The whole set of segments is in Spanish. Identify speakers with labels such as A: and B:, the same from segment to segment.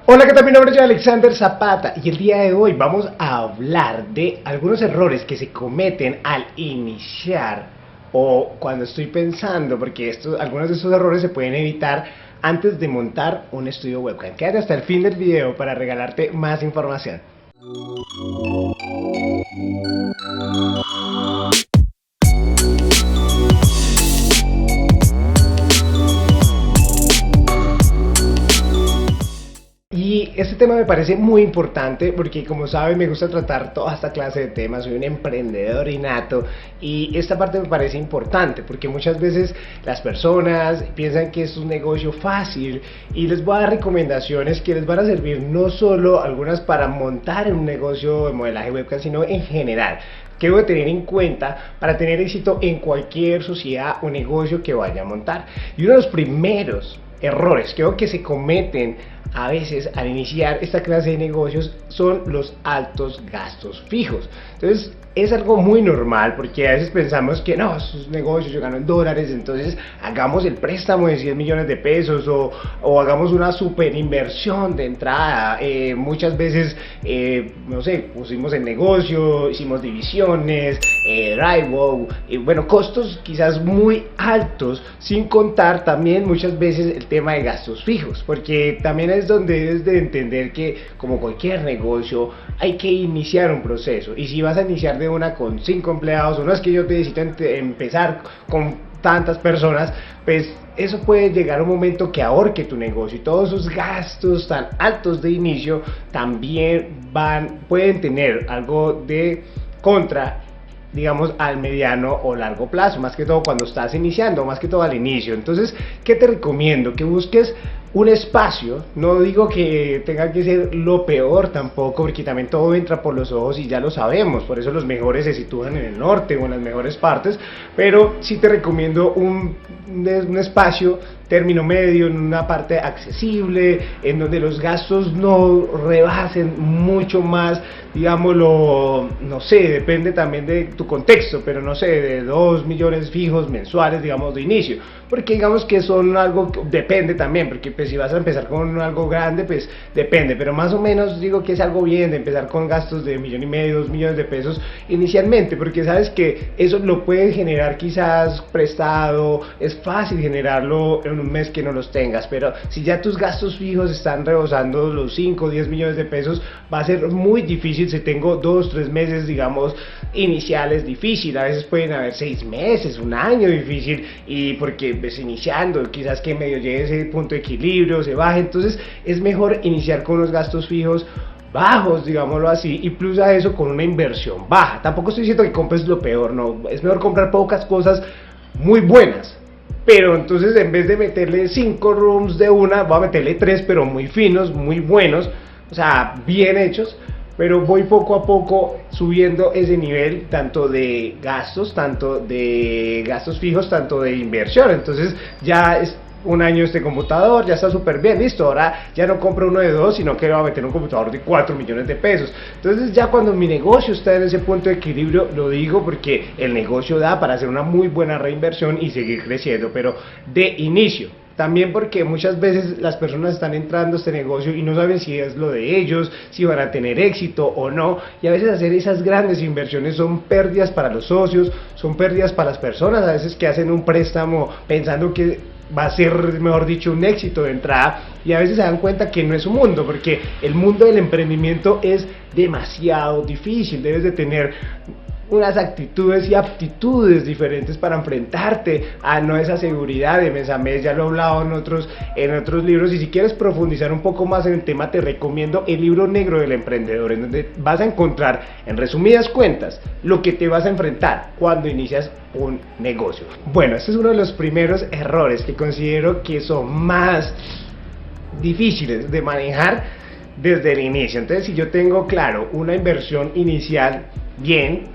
A: Hola, ¿qué tal? Mi nombre es Alexander Zapata y el día de hoy vamos a hablar de algunos errores que se cometen al iniciar o cuando estoy pensando, porque algunos de estos errores se pueden evitar antes de montar un estudio webcam. Quédate hasta el fin del video para regalarte más información. Y este tema me parece muy importante porque, como saben, me gusta tratar toda esta clase de temas. Soy un emprendedor innato y esta parte me parece importante porque muchas veces las personas piensan que es un negocio fácil, y les voy a dar recomendaciones que les van a servir no solo algunas para montar un negocio de modelaje webcam, sino en general que debo tener en cuenta para tener éxito en cualquier sociedad o negocio que vaya a montar. Y uno de los primeros errores creo que se cometen a veces al iniciar esta clase de negocios son los altos gastos fijos. Entonces es algo muy normal porque a veces pensamos que no, estos negocios yo gano en dólares, entonces hagamos el préstamo de 100 millones de pesos o hagamos una super inversión de entrada. Muchas veces, no sé, pusimos el negocio, hicimos divisiones, drywall, bueno, costos quizás muy altos, sin contar también muchas veces el tema de gastos fijos, porque también es donde debes de entender que, como cualquier negocio, hay que iniciar un proceso. Y si vas a iniciar de una con 5 empleados, o no es que yo te necesito empezar con tantas personas, pues eso puede llegar a un momento que ahorque tu negocio, y todos esos gastos tan altos de inicio también pueden tener algo de contra, digamos, al mediano o largo plazo, más que todo cuando estás iniciando, más que todo al inicio. Entonces, ¿qué te recomiendo? Que busques un espacio. No digo que tenga que ser lo peor tampoco, porque también todo entra por los ojos y ya lo sabemos, por eso los mejores se sitúan en el norte o en las mejores partes, pero sí te recomiendo un espacio término medio, en una parte accesible, en donde los gastos no rebasen mucho más, digámoslo, no sé, depende también de tu contexto, pero no sé, de 2 millones fijos mensuales, digamos, de inicio, porque digamos que son algo, depende también, porque pues si vas a empezar con algo grande, pues depende, pero más o menos digo que es algo bien de empezar con gastos de 1,5 millones, 2 millones de pesos inicialmente, porque sabes que eso lo puedes generar quizás prestado, es fácil generarlo en un mes que no los tengas, pero si ya tus gastos fijos están rebosando los 5 o 10 millones de pesos, va a ser muy difícil. Si tengo 2, 3 meses, digamos, iniciales, difícil, a veces pueden haber 6 meses, un año difícil, y porque ves iniciando, quizás que medio llegue a ese punto de equilibrio, se baje, entonces es mejor iniciar con los gastos fijos bajos, digámoslo así, y plus a eso con una inversión baja. Tampoco estoy diciendo que compres lo peor, no, es mejor comprar pocas cosas muy buenas, pero entonces en vez de meterle 5 rooms de una, voy a meterle 3, pero muy finos, muy buenos, o sea, bien hechos, pero voy poco a poco subiendo ese nivel, tanto de gastos fijos, tanto de inversión. Entonces ya es un año este computador, ya está súper bien, listo, ahora ya no compro uno de 2, sino que voy a meter un computador de 4 millones de pesos. Entonces ya cuando mi negocio está en ese punto de equilibrio, lo digo porque el negocio da para hacer una muy buena reinversión y seguir creciendo, pero de inicio. También porque muchas veces las personas están entrando a este negocio y no saben si es lo de ellos, si van a tener éxito o no, y a veces hacer esas grandes inversiones son pérdidas para los socios, son pérdidas para las personas, a veces que hacen un préstamo pensando que va a ser, mejor dicho, un éxito de entrada, y a veces se dan cuenta que no es un mundo, porque el mundo del emprendimiento es demasiado difícil. Debes de tener unas actitudes y aptitudes diferentes para enfrentarte a no esa seguridad de mes a mes. Ya lo he hablado en otros libros, y si quieres profundizar un poco más en el tema, te recomiendo el libro negro del emprendedor, en donde vas a encontrar, en resumidas cuentas, lo que te vas a enfrentar cuando inicias un negocio. Bueno, este es uno de los primeros errores que considero que son más difíciles de manejar desde el inicio. Entonces, si yo tengo claro una inversión inicial bien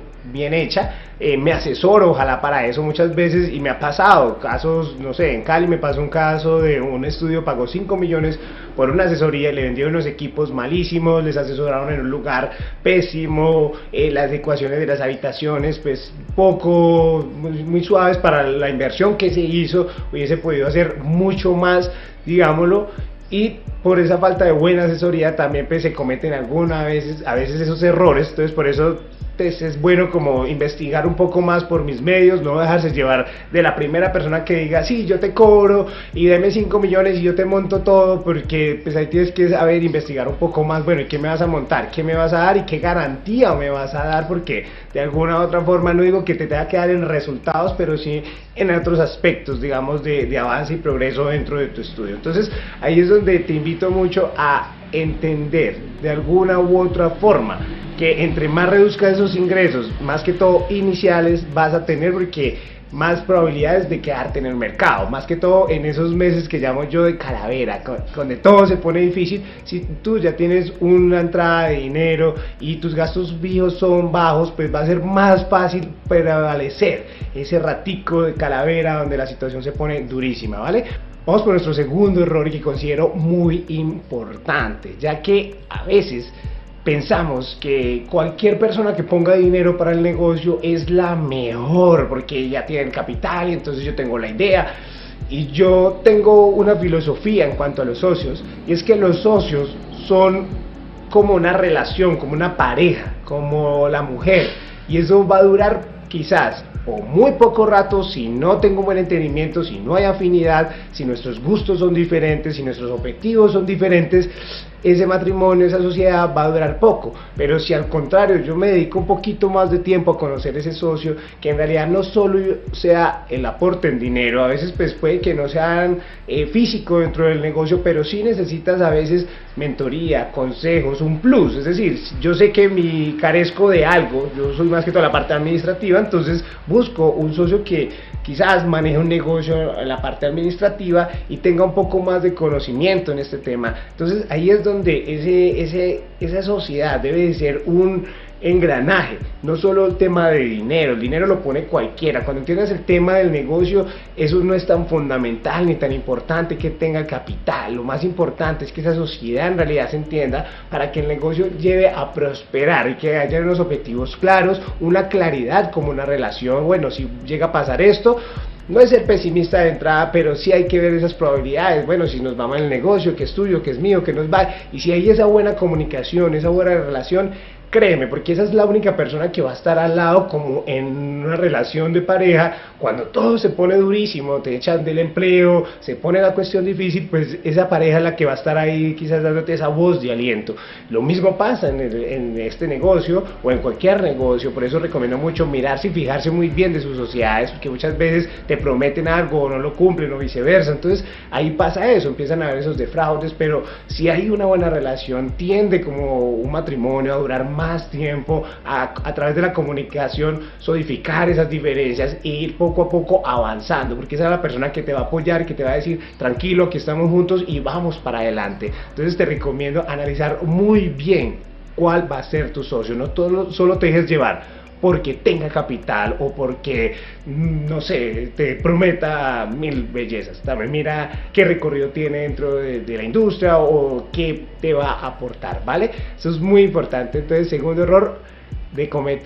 A: hecha, me asesoro ojalá para eso muchas veces, y me ha pasado casos, no sé, en Cali me pasó un caso de un estudio, pagó 5 millones por una asesoría, le vendieron unos equipos malísimos, les asesoraron en un lugar pésimo, las ecuaciones de las habitaciones pues muy suaves para la inversión que se hizo, hubiese podido hacer mucho más, digámoslo, y por esa falta de buena asesoría también pues se cometen a veces esos errores. Entonces por eso pues, es bueno como investigar un poco más por mis medios, no dejarse llevar de la primera persona que diga sí, yo te cobro y deme 5 millones y yo te monto todo, porque pues ahí tienes que saber investigar un poco más. Bueno, ¿y qué me vas a montar? ¿Qué me vas a dar? ¿Y qué garantía me vas a dar? Porque de alguna u otra forma, no digo que te tenga que dar en resultados, pero sí en otros aspectos, digamos, de avance y progreso dentro de tu estudio. Entonces ahí es donde te invito mucho a entender de alguna u otra forma que entre más reduzcas esos ingresos, más que todo iniciales, vas a tener, porque más probabilidades de quedarte en el mercado, más que todo en esos meses que llamo yo de calavera, donde todo se pone difícil. Si tú ya tienes una entrada de dinero y tus gastos fijos son bajos, pues va a ser más fácil prevalecer ese ratico de calavera donde la situación se pone durísima, ¿vale? Vamos por nuestro segundo error, que considero muy importante, ya que a veces pensamos que cualquier persona que ponga dinero para el negocio es la mejor, porque ya tiene el capital y entonces yo tengo la idea. Y yo tengo una filosofía en cuanto a los socios, y es que los socios son como una relación, como una pareja, como la mujer, y eso va a durar quizás o muy poco rato si no tengo un buen entendimiento, si no hay afinidad, si nuestros gustos son diferentes, si nuestros objetivos son diferentes. Ese matrimonio, esa sociedad va a durar poco. Pero si al contrario yo me dedico un poquito más de tiempo a conocer ese socio, que en realidad no solo sea el aporte en dinero, a veces pues puede que no sean físico dentro del negocio, pero sí necesitas a veces mentoría, consejos, un plus. Es decir, yo sé que carezco de algo, yo soy más que toda la parte administrativa, entonces busco un socio que quizás maneje un negocio en la parte administrativa y tenga un poco más de conocimiento en este tema. Entonces ahí es donde esa sociedad debe de ser un engranaje, no solo el tema de dinero. El dinero lo pone cualquiera. Cuando entiendes el tema del negocio, eso no es tan fundamental ni tan importante que tenga capital. Lo más importante es que esa sociedad en realidad se entienda para que el negocio lleve a prosperar y que haya unos objetivos claros, una claridad como una relación. Bueno, si llega a pasar esto, no es ser pesimista de entrada, pero sí hay que ver esas probabilidades. Bueno, si nos va mal el negocio, que es tuyo, que es mío, que nos va, y si hay esa buena comunicación, esa buena relación, créeme, porque esa es la única persona que va a estar al lado, como en una relación de pareja. Cuando todo se pone durísimo, te echan del empleo, se pone la cuestión difícil, pues esa pareja es la que va a estar ahí quizás dándote esa voz de aliento. Lo mismo pasa en este negocio o en cualquier negocio. Por eso recomiendo mucho mirarse y fijarse muy bien de sus sociedades, porque muchas veces te prometen algo o no lo cumplen o viceversa. Entonces ahí pasa eso, empiezan a haber esos defraudes. Pero si hay una buena relación, tiende como un matrimonio a durar más tiempo, a través de la comunicación solidificar esas diferencias e ir poco a poco avanzando, porque esa es la persona que te va a apoyar, que te va a decir tranquilo, aquí estamos juntos y vamos para adelante. Entonces te recomiendo analizar muy bien cuál va a ser tu socio. No solo te dejes llevar porque tenga capital o porque, no sé, te prometa mil bellezas. También mira qué recorrido tiene dentro de la industria o qué te va a aportar, ¿vale? Eso es muy importante. Entonces, segundo error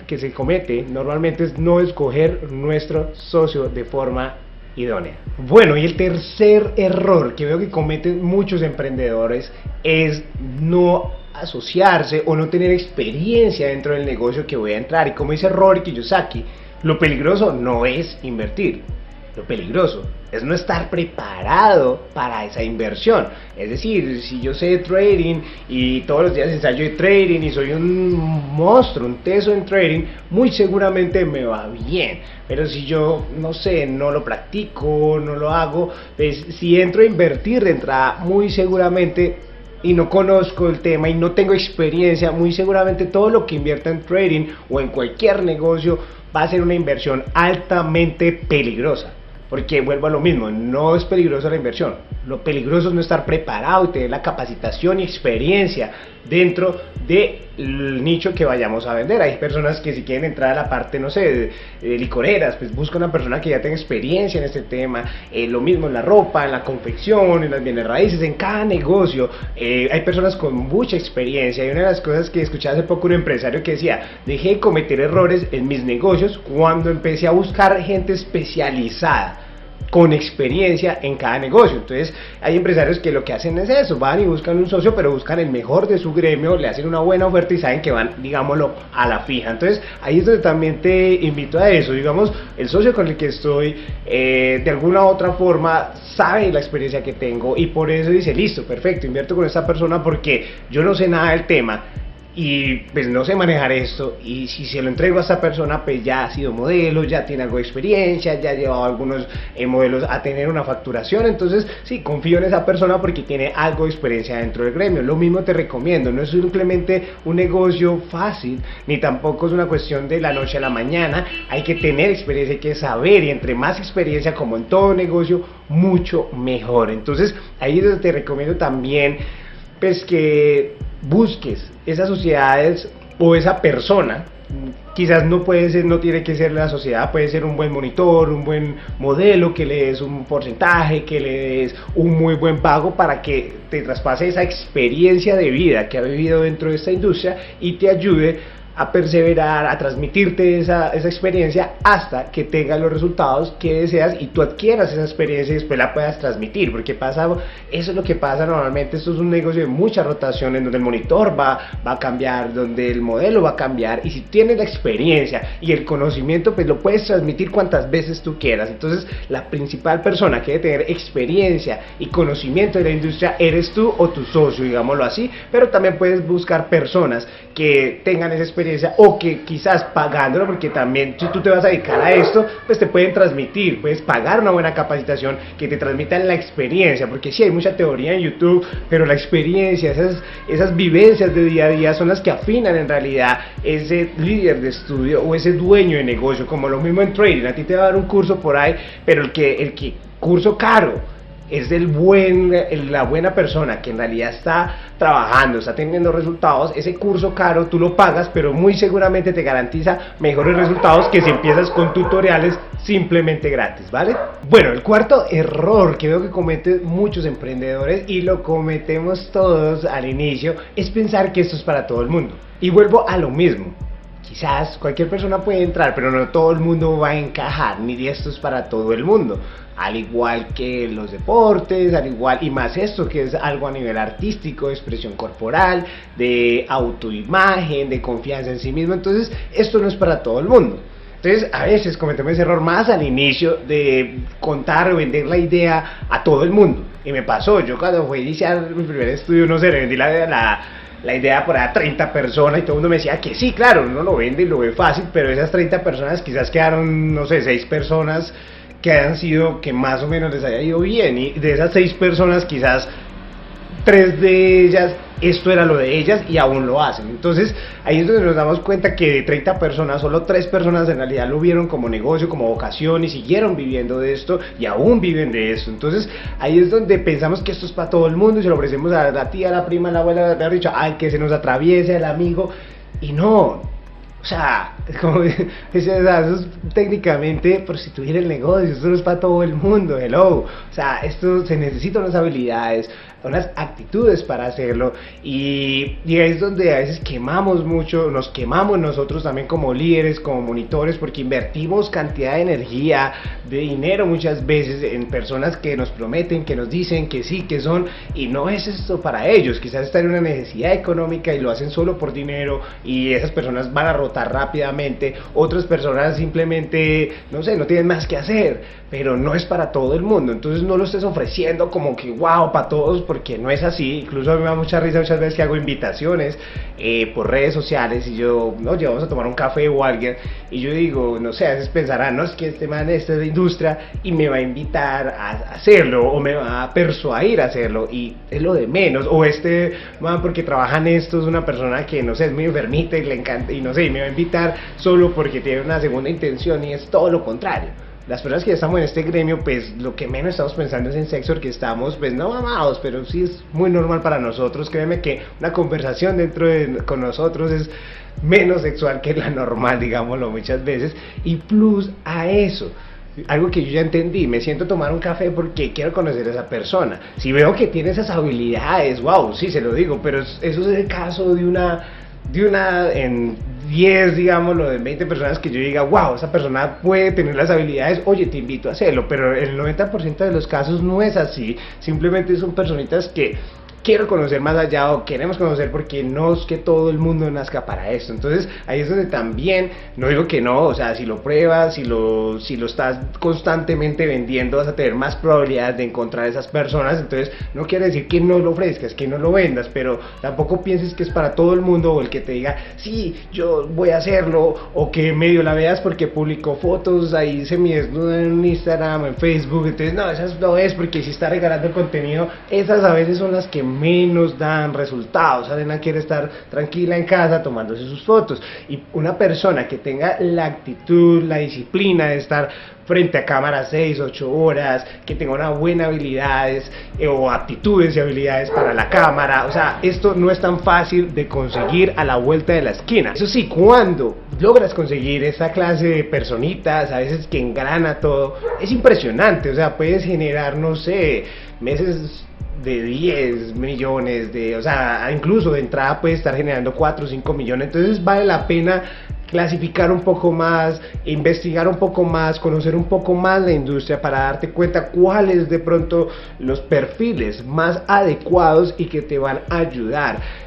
A: que se comete normalmente es no escoger nuestro socio de forma idónea. Bueno, y el tercer error que veo que cometen muchos emprendedores es no asociarse o no tener experiencia dentro del negocio que voy a entrar. Y como dice Rory Kiyosaki, lo peligroso no es invertir, lo peligroso es no estar preparado para esa inversión. Es decir, si yo sé de trading y todos los días ensayo de trading y soy un monstruo, un teso en trading, muy seguramente me va bien. Pero si yo, no sé, no lo practico, no lo hago, pues si entro a invertir de entrada, muy seguramente, y no conozco el tema y no tengo experiencia, muy seguramente todo lo que invierta en trading o en cualquier negocio va a ser una inversión altamente peligrosa. Porque vuelvo a lo mismo, no es peligrosa la inversión, lo peligroso es no estar preparado y tener la capacitación y experiencia dentro del nicho que vayamos a vender. Hay personas que si quieren entrar a la parte, no sé, de licoreras, pues busca una persona que ya tenga experiencia en este tema. Lo mismo en la ropa, en la confección, en las bienes raíces, en cada negocio. Hay personas con mucha experiencia. Y una de las cosas que escuché hace poco un empresario que decía: dejé de cometer errores en mis negocios cuando empecé a buscar gente especializada. con experiencia en cada negocio. Entonces hay empresarios que lo que hacen es eso, van y buscan un socio, pero buscan el mejor de su gremio, le hacen una buena oferta y saben que van, digámoslo, a la fija. Entonces ahí es donde también te invito a eso, digamos, el socio con el que estoy, de alguna u otra forma sabe la experiencia que tengo y por eso dice, listo, perfecto, invierto con esta persona porque yo no sé nada del tema y pues no sé manejar esto, y si se lo entrego a esta persona pues ya ha sido modelo, ya tiene algo de experiencia, ya ha llevado algunos modelos a tener una facturación, entonces sí, confío en esa persona porque tiene algo de experiencia dentro del gremio. Lo mismo te recomiendo, no es simplemente un negocio fácil, ni tampoco es una cuestión de la noche a la mañana, hay que tener experiencia, hay que saber, y entre más experiencia, como en todo negocio, mucho mejor. Entonces ahí es donde te recomiendo también pues que busques esas sociedades o esa persona. Quizás no puede ser, no tiene que ser la sociedad, puede ser un buen monitor, un buen modelo, que le des un porcentaje, que le des un muy buen pago para que te traspase esa experiencia de vida que ha vivido dentro de esta industria y te ayude a perseverar, a transmitirte esa experiencia hasta que tengas los resultados que deseas y tú adquieras esa experiencia y después la puedas transmitir, porque eso es lo que pasa normalmente. Esto es un negocio de mucha rotación en donde el monitor va a cambiar, donde el modelo va a cambiar, y si tienes la experiencia y el conocimiento pues lo puedes transmitir cuantas veces tú quieras. Entonces la principal persona que debe tener experiencia y conocimiento de la industria eres tú o tu socio, digámoslo así, pero también puedes buscar personas que tengan esa experiencia o que quizás pagándolo, porque también si tú te vas a dedicar a esto pues te pueden transmitir, puedes pagar una buena capacitación que te transmitan la experiencia, porque sí hay mucha teoría en YouTube, pero la experiencia, esas vivencias de día a día son las que afinan en realidad ese líder de estudio o ese dueño de negocio. Como lo mismo en trading, a ti te va a dar un curso por ahí, pero el que curso caro es la buena persona que en realidad está trabajando, está teniendo resultados. Ese curso caro tú lo pagas, pero muy seguramente te garantiza mejores resultados que si empiezas con tutoriales simplemente gratis, ¿vale? Bueno, el cuarto error que veo que cometen muchos emprendedores, y lo cometemos todos al inicio, es pensar que esto es para todo el mundo. Y vuelvo a lo mismo. Quizás cualquier persona puede entrar, pero no todo el mundo va a encajar, ni esto es para todo el mundo. Al igual que los deportes, al igual, y más esto que es algo a nivel artístico, de expresión corporal, de autoimagen, de confianza en sí mismo. Entonces esto no es para todo el mundo. Entonces a veces cometemos ese error más al inicio de contar o vender la idea a todo el mundo. Y me pasó, yo cuando fui a iniciar mi primer estudio, no sé, le vendí la idea por a 30 personas y todo el mundo me decía que sí, claro, uno lo vende y lo ve fácil, pero esas 30 personas quizás quedaron, no sé, 6 personas que hayan sido, que más o menos les haya ido bien, y de esas 6 personas quizás 3 de ellas esto era lo de ellas y aún lo hacen. Entonces ahí es donde nos damos cuenta que de 30 personas, solo 3 personas en realidad lo vieron como negocio, como vocación, y siguieron viviendo de esto y aún viven de esto. Entonces ahí es donde pensamos que esto es para todo el mundo y se lo ofrecemos a la tía, a la prima, a la abuela, mejor dicho, al que se nos atraviese, al amigo, y no. O sea, eso es técnicamente prostituir el negocio. Esto no es para todo el mundo, hello. O sea, esto se necesitan unas habilidades, unas actitudes para hacerlo, y ahí es donde a veces quemamos mucho, nos quemamos nosotros también como líderes, como monitores, porque invertimos cantidad de energía, de dinero muchas veces en personas que nos prometen, que nos dicen que sí, que son, y no es esto para ellos. Quizás están en una necesidad económica y lo hacen solo por dinero, y esas personas van a rotar rápidamente. Otras personas simplemente, no sé, no tienen más que hacer, pero no es para todo el mundo. Entonces no lo estés ofreciendo como que wow, para todos, porque no es así. Incluso a mí me da mucha risa muchas veces que hago invitaciones por redes sociales y yo, oye, vamos a tomar un café o alguien, y yo digo, no sé, a veces pensarán, no, es que este man es de la industria y me va a invitar a hacerlo, o me va a persuadir a hacerlo, y es lo de menos. O este man, porque trabaja en esto, es una persona que, no sé, es muy enfermita y le encanta, y no sé, y me va a invitar solo porque tiene una segunda intención, y es todo lo contrario. Las personas que ya estamos en este gremio, pues lo que menos estamos pensando es en sexo, porque estamos, pues no mamados, pero sí es muy normal para nosotros. Créeme que una conversación con nosotros es menos sexual que la normal, digámoslo muchas veces. Y plus a eso, algo que yo ya entendí, me siento a tomar un café porque quiero conocer a esa persona. Si veo que tiene esas habilidades, wow, sí, se lo digo, pero eso es el caso de una en 10, digámoslo, de 20 personas que yo diga, wow, esa persona puede tener las habilidades, oye, te invito a hacerlo, pero el 90% de los casos no es así, simplemente son personitas que quiero conocer más allá o queremos conocer porque no es que todo el mundo nazca para esto. Entonces ahí es donde también, no digo que no, o sea, si lo pruebas, si lo estás constantemente vendiendo, vas a tener más probabilidades de encontrar esas personas. Entonces no quiere decir que no lo ofrezcas, que no lo vendas, pero tampoco pienses que es para todo el mundo, o el que te diga, sí, yo voy a hacerlo, o que medio la veas porque publicó fotos ahí semidesnuda en Instagram, en Facebook. Entonces no, esas no es, porque si está regalando el contenido, esas a veces son las que menos dan resultados. Arena quiere estar tranquila en casa tomándose sus fotos, y una persona que tenga la actitud, la disciplina de estar frente a cámara 6, 8 horas, que tenga una buena habilidades o aptitudes y habilidades para la cámara, o sea, esto no es tan fácil de conseguir a la vuelta de la esquina. Eso sí, cuando logras conseguir esa clase de personitas, a veces que engrana todo, es impresionante. O sea, puedes generar, no sé, meses de 10 millones, o sea, incluso de entrada puede estar generando 4 o 5 millones. Entonces vale la pena clasificar un poco más, investigar un poco más, conocer un poco más la industria para darte cuenta cuáles de pronto los perfiles más adecuados y que te van a ayudar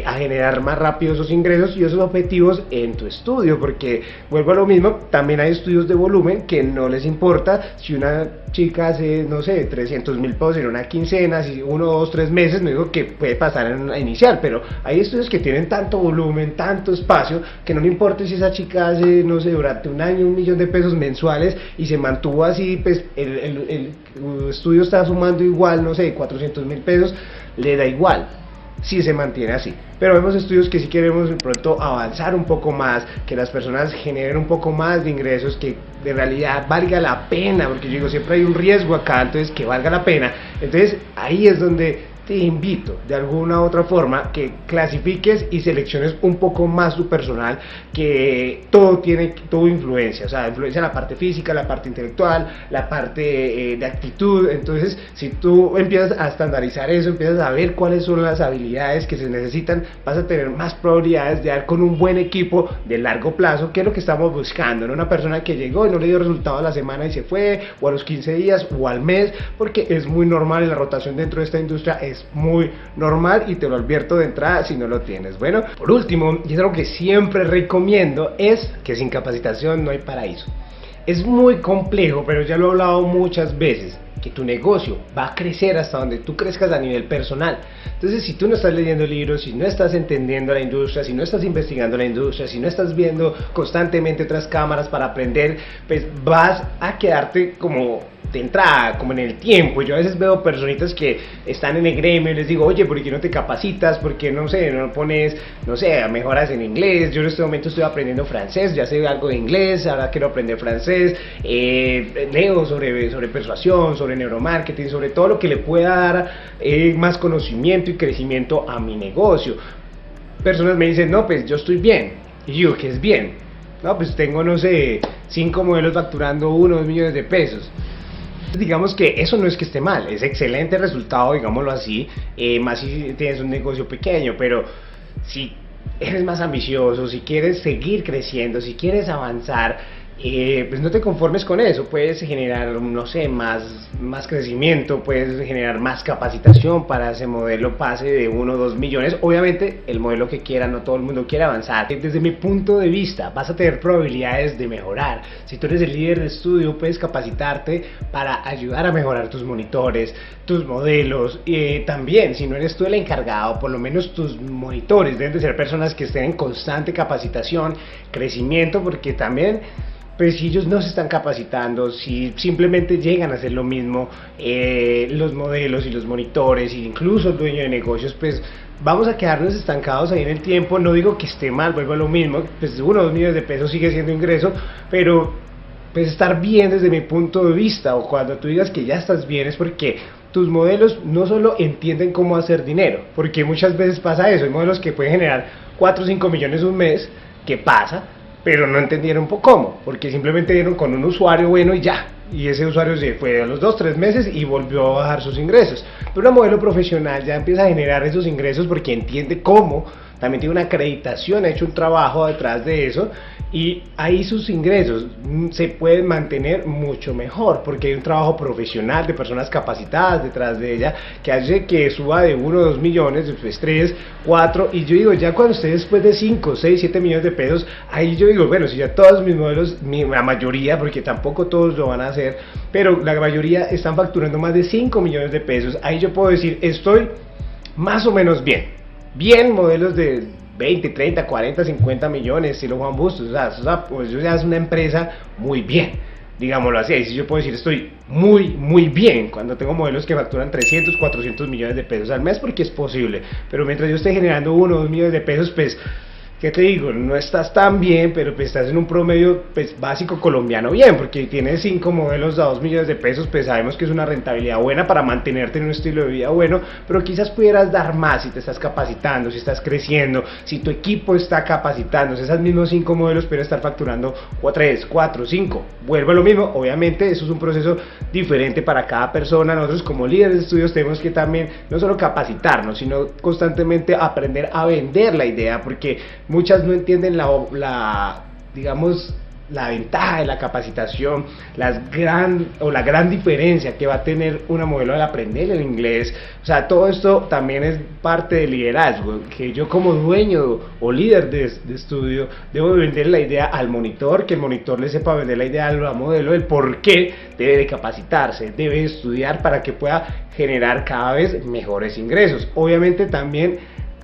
A: a generar más rápido esos ingresos y esos objetivos en tu estudio. Porque vuelvo a lo mismo, también hay estudios de volumen que no les importa si una chica hace, no sé, 300,000 pesos en una quincena, si 1, 2, 3 meses. No digo que puede pasar en una inicial, pero hay estudios que tienen tanto volumen, tanto espacio, que no le importa si esa chica hace, no sé, durante un año 1,000,000 de pesos mensuales y se mantuvo así, pues el estudio está sumando igual, no sé, 400,000 pesos, le da igual si se mantiene así. Pero vemos estudios que si queremos de pronto avanzar un poco más, que las personas generen un poco más de ingresos, que de realidad valga la pena, porque yo digo, siempre hay un riesgo acá, entonces que valga la pena. Entonces ahí es donde te invito de alguna u otra forma que clasifiques y selecciones un poco más tu personal, que todo influencia, o sea, influencia la parte física, la parte intelectual, la parte de actitud. Entonces si tú empiezas a estandarizar eso, empiezas a ver cuáles son las habilidades que se necesitan, vas a tener más probabilidades de dar con un buen equipo de largo plazo, que es lo que estamos buscando, no una persona que llegó y no le dio resultado a la semana y se fue, o a los 15 días o al mes, porque es muy normal, y la rotación dentro de esta industria es muy normal, y te lo advierto de entrada si no lo tienes. Bueno, por último, y es algo que siempre recomiendo, es que sin capacitación no hay paraíso. Es muy complejo, pero ya lo he hablado muchas veces, que tu negocio va a crecer hasta donde tú crezcas a nivel personal. Entonces, si tú no estás leyendo libros, si no estás entendiendo la industria, si no estás investigando la industria, si no estás viendo constantemente otras cámaras para aprender, pues vas a quedarte como de entrada, como en el tiempo. Yo a veces veo personitas que están en el gremio y les digo, oye, ¿por qué no te capacitas? ¿Por qué no sé, no pones, no sé, mejoras en inglés? Yo en este momento estoy aprendiendo francés, ya sé algo de inglés, ahora quiero aprender francés, leo sobre persuasión, sobre neuromarketing, sobre todo lo que le pueda dar más conocimiento y crecimiento a mi negocio. Personas me dicen, no, pues yo estoy bien. Y yo, ¿qué es bien? No, pues tengo, no sé, 5 modelos facturando 1 o 2 millones de pesos. Digamos que eso no es que esté mal, es excelente resultado, digámoslo así, más si tienes un negocio pequeño. Pero si eres más ambicioso, si quieres seguir creciendo, si quieres avanzar, pues no te conformes con eso. Puedes generar, no sé, más crecimiento, puedes generar más capacitación para ese modelo pase de 1 o 2 millones. Obviamente el modelo que quiera, no todo el mundo quiere avanzar. Desde mi punto de vista, vas a tener probabilidades de mejorar. Si tú eres el líder de estudio, puedes capacitarte para ayudar a mejorar tus monitores, tus modelos. También, si no eres tú el encargado, por lo menos tus monitores deben de ser personas que estén en constante capacitación, crecimiento, porque también, pues si ellos no se están capacitando, si simplemente llegan a hacer lo mismo, los modelos y los monitores, e incluso el dueño de negocios, pues vamos a quedarnos estancados ahí en el tiempo. No digo que esté mal, vuelvo a lo mismo, pues 1 o 2 millones de pesos sigue siendo ingreso, pero pues estar bien desde mi punto de vista, o cuando tú digas que ya estás bien, es porque tus modelos no solo entienden cómo hacer dinero, porque muchas veces pasa eso, hay modelos que pueden generar 4 o 5 millones un mes, ¿qué pasa? Pero no entendieron cómo, porque simplemente dieron con un usuario bueno y ya, y ese usuario se fue a los 2, 3 meses y volvió a bajar sus ingresos. Pero una modelo profesional ya empieza a generar esos ingresos porque entiende cómo, también tiene una acreditación, ha hecho un trabajo detrás de eso y ahí sus ingresos se pueden mantener mucho mejor porque hay un trabajo profesional de personas capacitadas detrás de ella que hace que suba de 1 o 2 millones, después 3, 4 y yo digo, ya cuando usted después de 5, 6, 7 millones de pesos, ahí yo digo, bueno, si ya todos mis modelos, la mayoría, porque tampoco todos lo van a hacer, pero la mayoría están facturando más de 5 millones de pesos, ahí yo puedo decir, estoy más o menos bien modelos de 20, 30, 40, 50 millones, estilo Juan Bustos, o sea, pues eso ya es una empresa muy bien, digámoslo así, ahí sí yo puedo decir estoy muy bien, cuando tengo modelos que facturan 300, 400 millones de pesos al mes, porque es posible, pero mientras yo esté generando 1 o 2 millones de pesos, pues ¿qué te digo? No estás tan bien, pero pues estás en un promedio pues, básico colombiano bien, porque tienes 5 modelos a 2 millones de pesos, pues sabemos que es una rentabilidad buena para mantenerte en un estilo de vida bueno, pero quizás pudieras dar más si te estás capacitando, si estás creciendo, si tu equipo está capacitándose, esos mismos 5 modelos pueden estar facturando 3, 4, 5, vuelvo a lo mismo, obviamente eso es un proceso diferente para cada persona, nosotros como líderes de estudios tenemos que también no solo capacitarnos, sino constantemente aprender a vender la idea, porque muchas no entienden digamos, la ventaja de la capacitación, la gran diferencia que va a tener una modelo al aprender el inglés. O sea, todo esto también es parte del liderazgo, que yo como dueño o líder de estudio debo vender la idea al monitor, que el monitor le sepa vender la idea al modelo, el por qué debe de capacitarse, debe estudiar para que pueda generar cada vez mejores ingresos. Obviamente también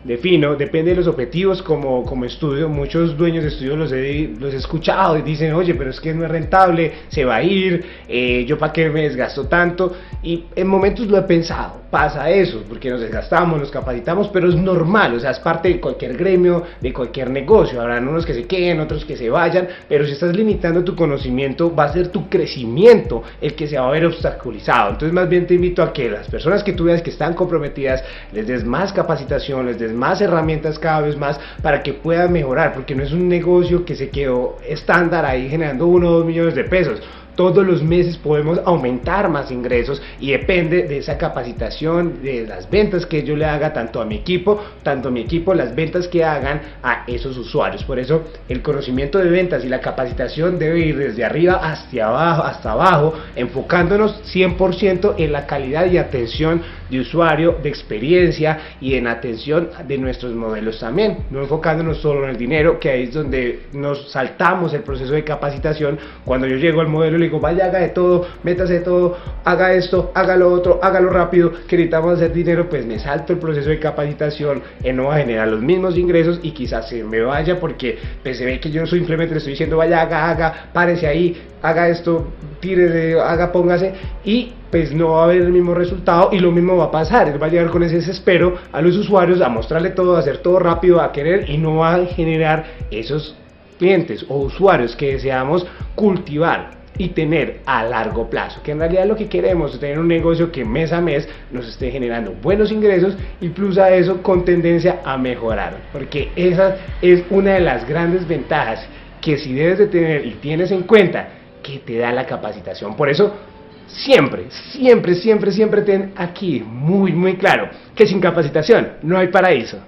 A: defino, depende de los objetivos como estudio, muchos dueños de estudios los he escuchado y dicen, oye, pero es que no es rentable, se va a ir, yo para qué me desgasto tanto, y en momentos lo he pensado, pasa eso, porque nos desgastamos, nos capacitamos, pero es normal, o sea, es parte de cualquier gremio, de cualquier negocio, habrán unos que se queden, otros que se vayan, pero si estás limitando tu conocimiento, va a ser tu crecimiento el que se va a ver obstaculizado, entonces más bien te invito a que las personas que tú veas que están comprometidas, les des más capacitación, les des más herramientas cada vez más para que puedan mejorar, porque no es un negocio que se quedó estándar ahí generando 1 o 2 millones de pesos. Todos los meses podemos aumentar más ingresos y depende de esa capacitación, de las ventas que yo le haga tanto a mi equipo, las ventas que hagan a esos usuarios. Por eso el conocimiento de ventas y la capacitación debe ir desde arriba hasta abajo, enfocándonos 100% en la calidad y atención de usuario, de experiencia y en atención de nuestros modelos también, no enfocándonos solo en el dinero, que ahí es donde nos saltamos el proceso de capacitación. Cuando yo llego al modelo le digo, vaya, haga de todo, métase de todo, haga esto, haga lo otro, hágalo rápido, que necesitamos hacer dinero, pues me salto el proceso de capacitación, no va a generar los mismos ingresos y quizás se me vaya porque pues se ve que yo simplemente le estoy diciendo, vaya, haga, párese ahí, haga esto, tírese, haga, póngase, y pues no va a haber el mismo resultado y lo mismo va a pasar, él va a llegar con ese desespero a los usuarios a mostrarle todo, a hacer todo rápido, a querer y no va a generar esos clientes o usuarios que deseamos cultivar y tener a largo plazo, que en realidad lo que queremos es tener un negocio que mes a mes nos esté generando buenos ingresos y plus a eso con tendencia a mejorar, porque esa es una de las grandes ventajas que si debes de tener y tienes en cuenta que te da la capacitación. Por eso siempre ten aquí muy claro que sin capacitación no hay paraíso.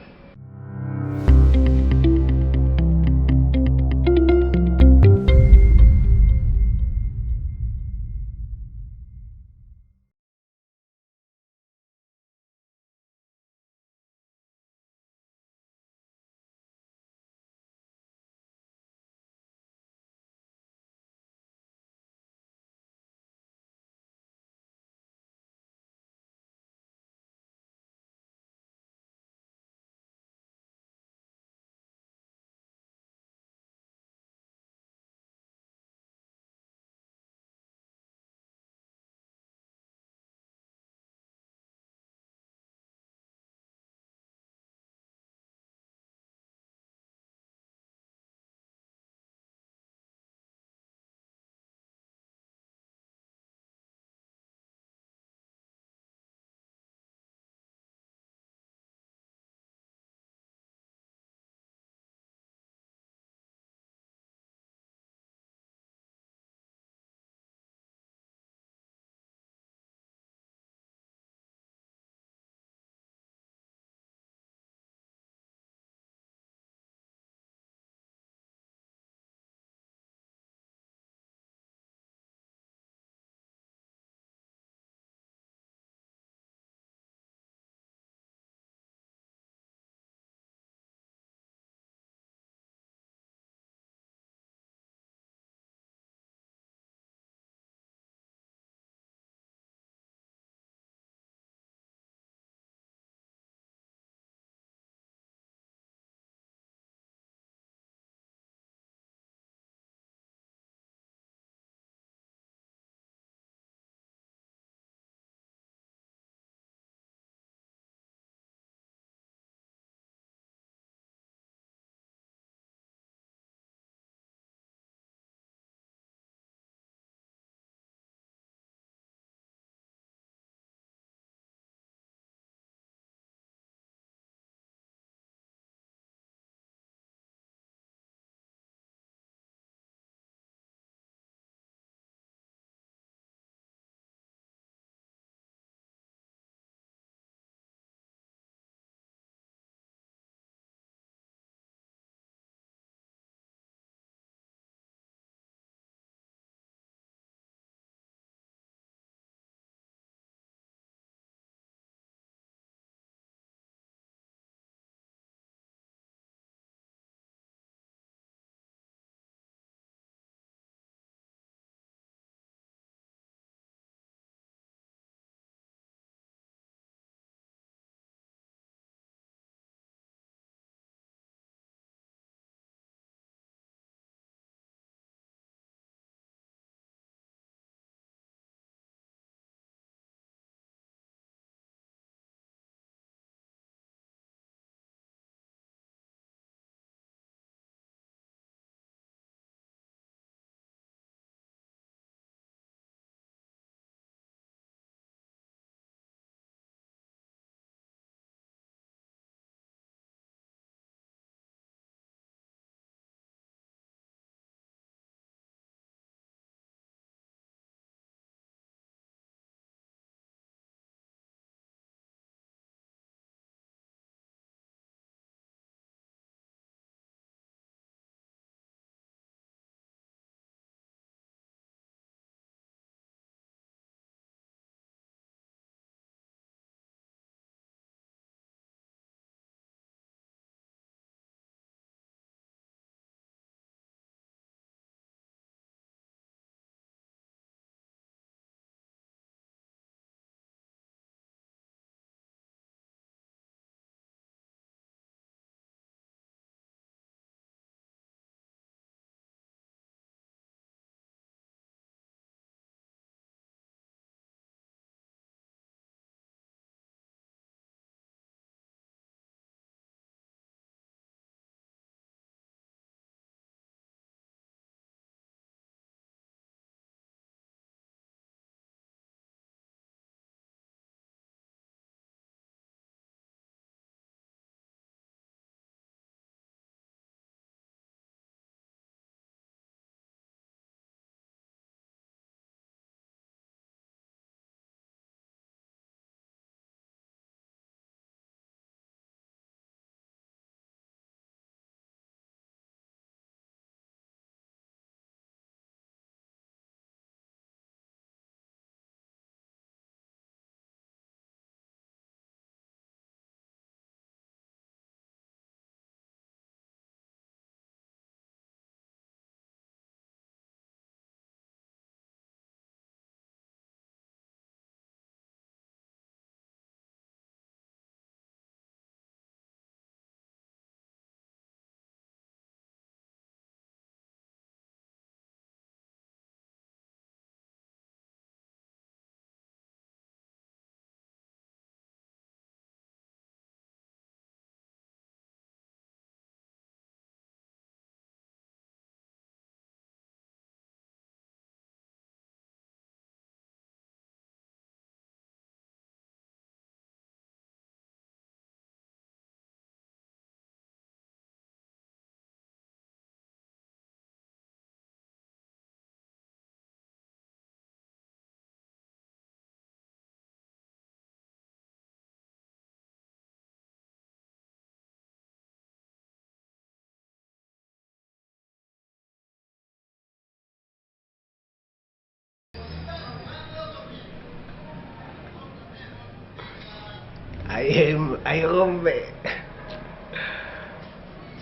A: Ay, hombre.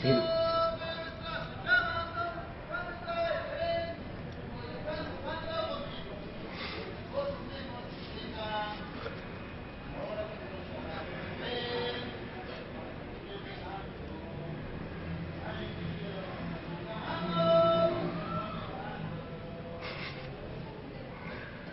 A: Sí.